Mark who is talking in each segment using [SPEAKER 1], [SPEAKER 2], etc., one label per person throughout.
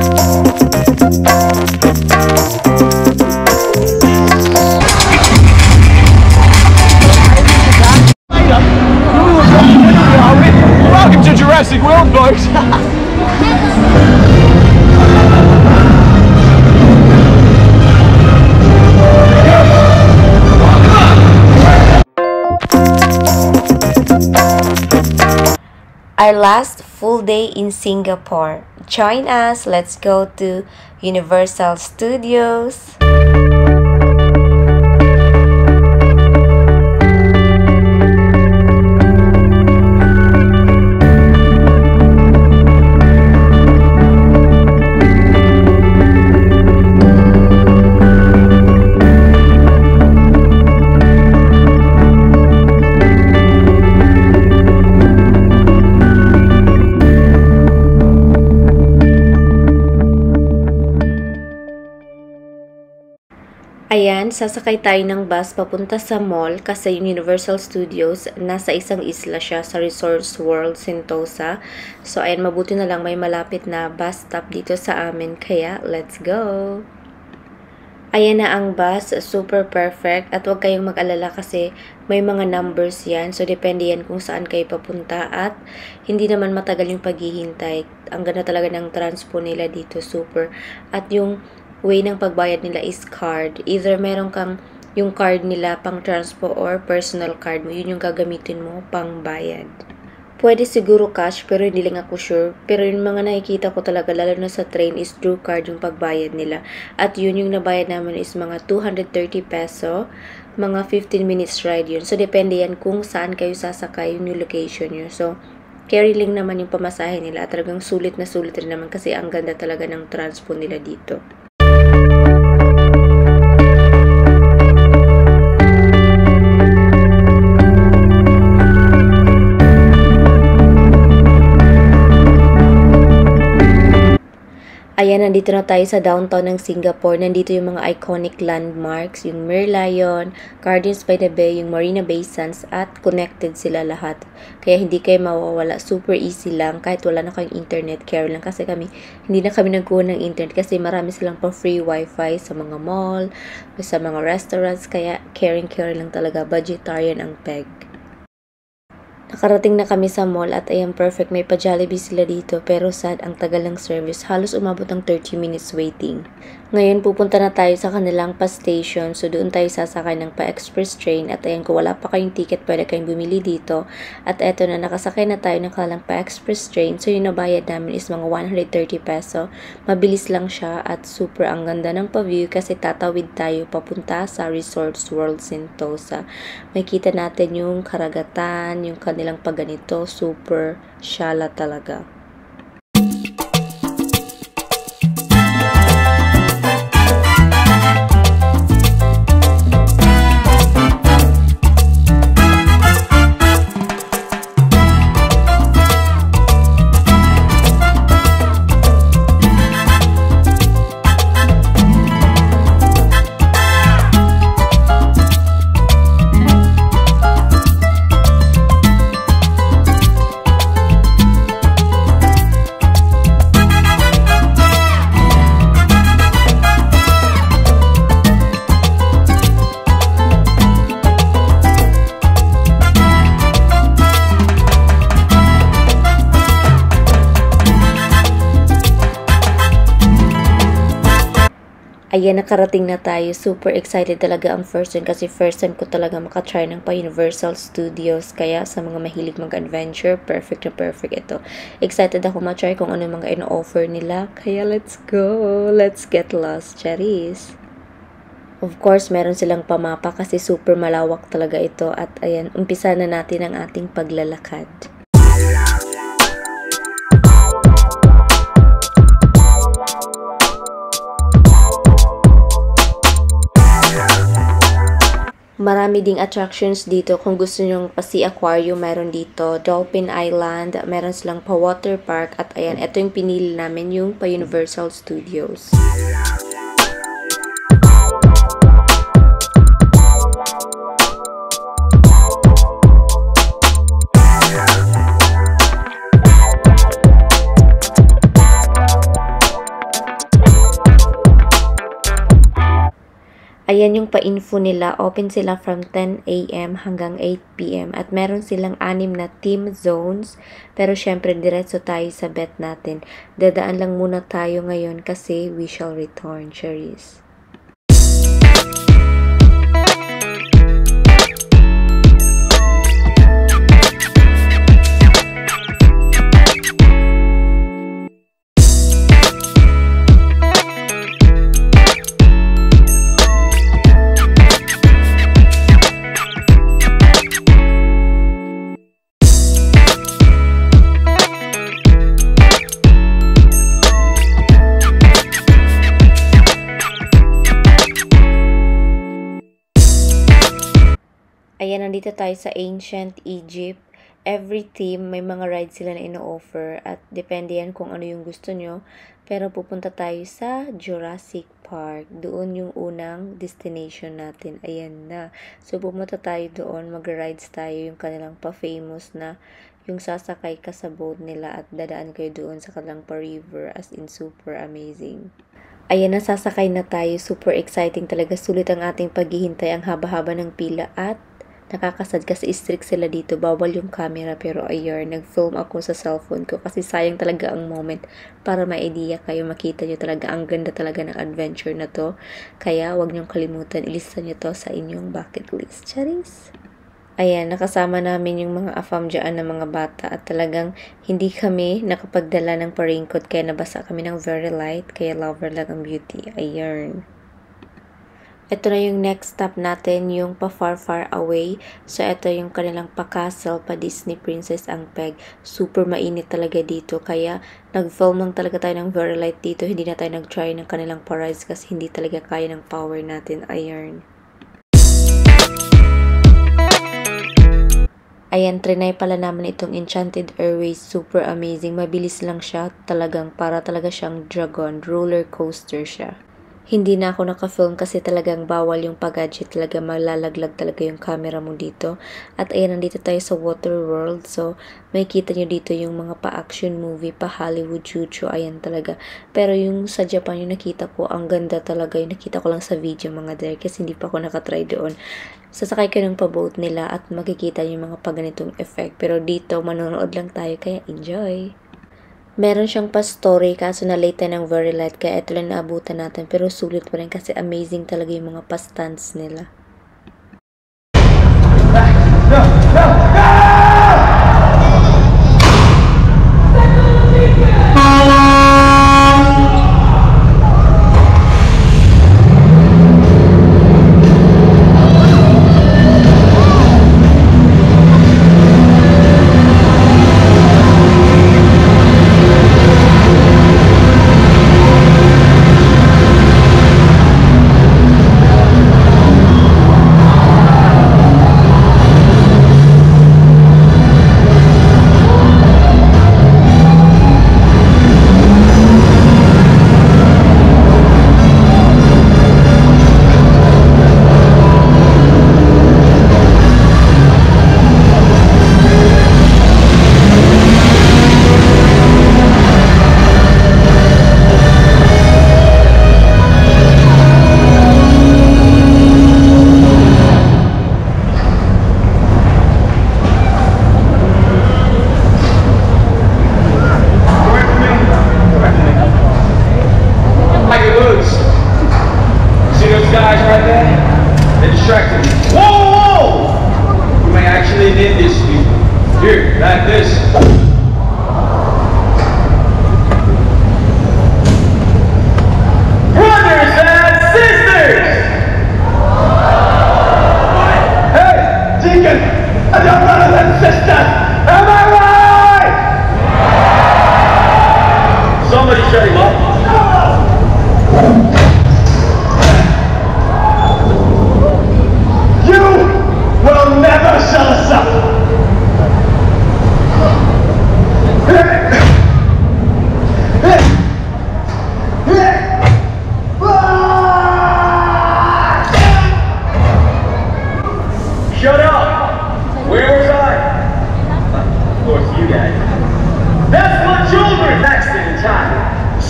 [SPEAKER 1] Welcome to Jurassic World, folks!
[SPEAKER 2] Our last full day in Singapore. Join us, let's go to Universal Studios. Ayan, sasakay tayo ng bus papunta sa mall kasi yung Universal Studios, nasa isang isla siya sa Resorts World Sentosa. So, ayan, mabuti na lang may malapit na bus stop dito sa amin. Kaya, let's go! Ayan na ang bus, super perfect. At huwag kayong mag-alala kasi may mga numbers yan. So, depende yan kung saan kayo papunta. At hindi naman matagal yung paghihintay. Ang ganda talaga ng transpo nila dito, super. At yung way ng pagbayad nila is card. Either meron kang yung card nila pang transpo or personal card mo. Yun yung gagamitin mo pang bayad. Pwede siguro cash pero hindi lang ako sure. Pero yung mga nakikita ko talaga lalo na sa train is through card yung pagbayad nila. At yun yung nabayad namin is mga 230 peso. Mga 15 minutes ride yun. So depende yan kung saan kayo sasakay yung location nyo. So carry lang naman yung pamasahe nila. At talagang sulit na sulit rin naman kasi ang ganda talaga ng transpo nila dito. Ayan, nandito na tayo sa downtown ng Singapore. Nandito yung mga iconic landmarks, yung Merlion, Gardens by the Bay, yung Marina Bay Sands, at connected sila lahat. Kaya hindi kayo mawawala. Super easy lang. Kahit wala na kayong internet, carry lang. Kasi hindi na kami nagkuha ng internet kasi marami silang pa free wifi sa mga mall, sa mga restaurants. Kaya carry lang talaga. Budgetarian ang peg. Nakarating na kami sa mall at ayan perfect, may pa-Jollibee sila dito pero sad ang tagal ng service, halos umabot ng 30 minutes waiting. Ngayon pupunta na tayo sa kanilang pa-station, so doon tayo sasakay ng pa-express train at ayan kung wala pa kayong ticket pwede kayong bumili dito. At eto na, nakasakay na tayo ng kanilang pa-express train, so yung nabayad namin is mga 130 peso. Mabilis lang siya at super ang ganda ng pa-view kasi tatawid tayo papunta sa Resorts World Sentosa. Makita natin yung karagatan, yung kanilang pagganito, super shala talaga. Ayan, nakarating na tayo. Super excited talaga ang first time kasi first time ko talaga makatry ng pa Universal Studios. Kaya sa mga mahilig mag-adventure, perfect na perfect ito. Excited ako matry kung ano mga ino-offer nila. Kaya let's go! Let's get lost, Charis! Of course, meron silang pamapa kasi super malawak talaga ito. At ayan, umpisa na natin ang ating paglalakad. Marami ding attractions dito. Kung gusto nyong pa-sea aquarium, meron dito. Dolphin Island, meron silang pa-water park. At ayan, ito yung pinili namin, yung pa-Universal Studios. Ayan yung pa-info nila. Open sila from 10 a.m. hanggang 8 p.m. At meron silang 6 na team zones. Pero syempre, diretso tayo sa bet natin. Dadaan lang muna tayo ngayon kasi we shall return, Charis. Ayan, nandito tayo sa Ancient Egypt. Every team, may mga rides sila na ino-offer at depende yan kung ano yung gusto nyo. Pero pupunta tayo sa Jurassic Park. Doon yung unang destination natin. Ayan na. So, pumunta tayo doon. Mag-rides tayo yung kanilang pa-famous na yung sasakay ka sa boat nila at dadaan kayo doon sa kanilang pa-river, as in super amazing. Ayan, nasasakay na tayo. Super exciting talaga. Sulit ang ating paghihintay. Ang haba-haba ng pila at nakakasad kasi strict sila dito. Bawal yung camera pero ayun, nag-film ako sa cellphone ko kasi sayang talaga ang moment para ma-idea kayo. Makita nyo talaga. Ang ganda talaga ng adventure na to. Kaya wag nyong kalimutan. Ilista nyo to sa inyong bucket list. Charis! Ayan, nakasama namin yung mga afam dyan ng mga bata at talagang hindi kami nakapagdala ng pa-raincoat kaya nabasa kami ng very light kaya lover lang ang beauty. Ayan. Ito na yung next stop natin, yung pa far away. So, ito yung kanilang pa-castle, pa-Disney Princess ang peg. Super mainit talaga dito. Kaya, nag-film lang talaga tayo ng very light dito. Hindi na tayo nag-try ng kanilang pa-rides kasi hindi talaga kaya ng power natin. Ayan. Ayan, trinay pala namin itong Enchanted Airways. Super amazing. Mabilis lang siya. Talagang para talaga siyang dragon. Roller coaster siya. Hindi na ako naka-film kasi talagang bawal yung pag-gadget. Talaga malalaglag talaga yung camera mo dito. At ayan, nandito tayo sa Water World. So, may kita nyo dito yung mga pa-action movie, pa-Hollywood chuchu. Ayan talaga. Pero yung sa Japan, yung nakita ko, ang ganda talaga. Yung nakita ko lang sa video mga there kasi hindi pa ako nakatry doon. Sasakay ko ng pa-boat nila at makikita yung mga paganitong effect. Pero dito, manonood lang tayo kaya enjoy! Meron siyang pa-story kaso na late ng very light kaya ito lang naabutan natin pero sulit pa rin kasi amazing talaga yung mga pa-stunts nila.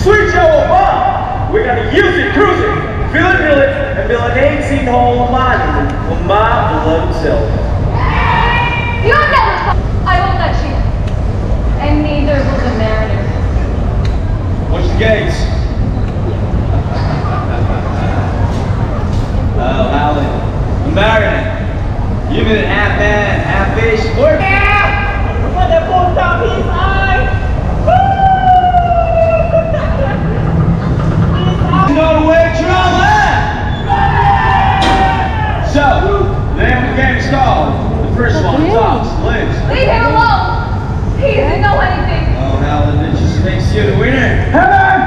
[SPEAKER 1] Sweet Joe Obama! We're gonna use it cruising!
[SPEAKER 3] Village, and Villanade seat hall mani, Uma below silk.
[SPEAKER 4] You never I won't touch you. And neither will the mariner.
[SPEAKER 3] Watch the gates. Oh, Alan. The mariner. You've been half man, half fish. Work out! Put that boat down his eye! No way, trouble! So, the name of the game is called. The first one talks, lives.
[SPEAKER 4] Leave him alone. He doesn't know anything.
[SPEAKER 3] Oh, Alan, it just makes you the winner.
[SPEAKER 1] Helen!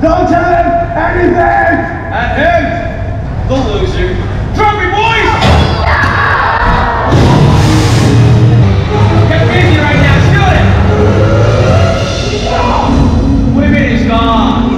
[SPEAKER 1] Don't tell him anything!
[SPEAKER 3] And him, the loser. Trophy boys! Get busy right now, shoot it! Women is gone.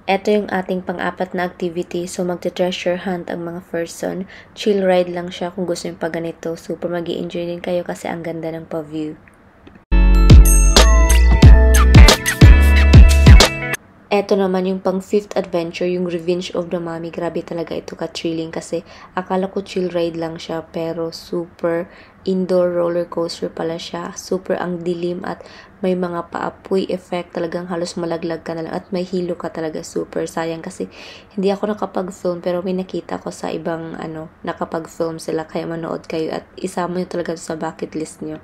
[SPEAKER 2] Ito yung ating pang-apat na activity. So, magte-treasure hunt ang mga person. Chill ride lang siya kung gusto yung pag ganito. Super magi-enjoy din kayo kasi ang ganda ng pa-view. Eto naman yung pang 5th adventure, yung Revenge of the Mummy. Grabe talaga ito ka-thrilling kasi akala ko chill ride lang siya pero super indoor roller coaster pala siya. Super ang dilim at may mga paapoy effect. Talagang halos malaglag ka na lang at may hilo ka talaga. Super sayang kasi hindi ako nakapag-film pero may nakita ko sa ibang nakapag-film sila kaya manood kayo at isama nyo talaga sa bucket list nyo.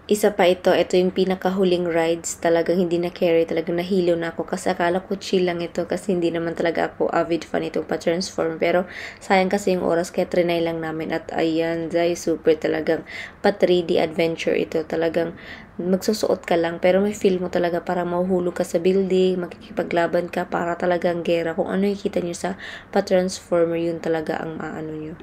[SPEAKER 2] Isa pa ito yung pinakahuling rides, talagang hindi na carry, talagang nahilo na ako kasi akala ko chill lang ito kasi hindi naman talaga ako avid fan itong pa-transform pero sayang kasi yung oras kaya trinay lang namin at ayan, super talagang pa 3D adventure ito, talagang magsusuot ka lang pero may feel mo talaga para mahuhulog ka sa building, makikipaglaban ka para talagang gera, kung ano yung kita nyo sa pa-transformer yun talaga ang maano nyo.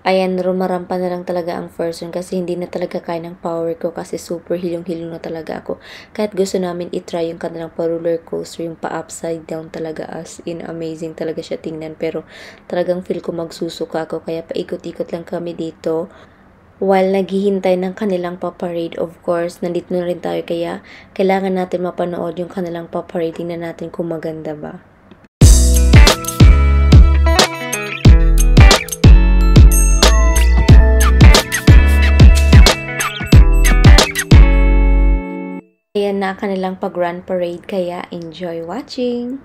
[SPEAKER 2] Ayan, rumarampa na lang talaga ang first one kasi hindi na talaga kaya ng power ko kasi super hilong-hilong na talaga ako. Kahit gusto namin itry yung kanilang pa-roller coaster, yung pa-upside down talaga, as in amazing talaga siya tingnan. Pero talagang feel ko magsusuka ako kaya paikot-ikot lang kami dito. While naghihintay ng kanilang pa-parade, of course, nandito na rin tayo kaya kailangan natin mapanood yung kanilang pa-parade. Tingnan natin kung maganda ba. Ayan na kanilang pag-grand parade kaya enjoy watching!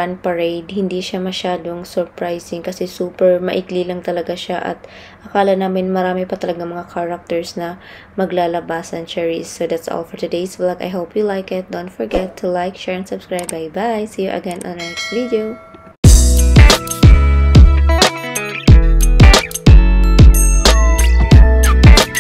[SPEAKER 2] grand parade, hindi siya masyadong surprising kasi super maikli lang talaga siya at akala namin marami pa talaga mga characters na maglalabasan, cherries. So that's all for today's vlog. I hope you like it. Don't forget to like, share, and subscribe. Bye bye. See you again on our next video.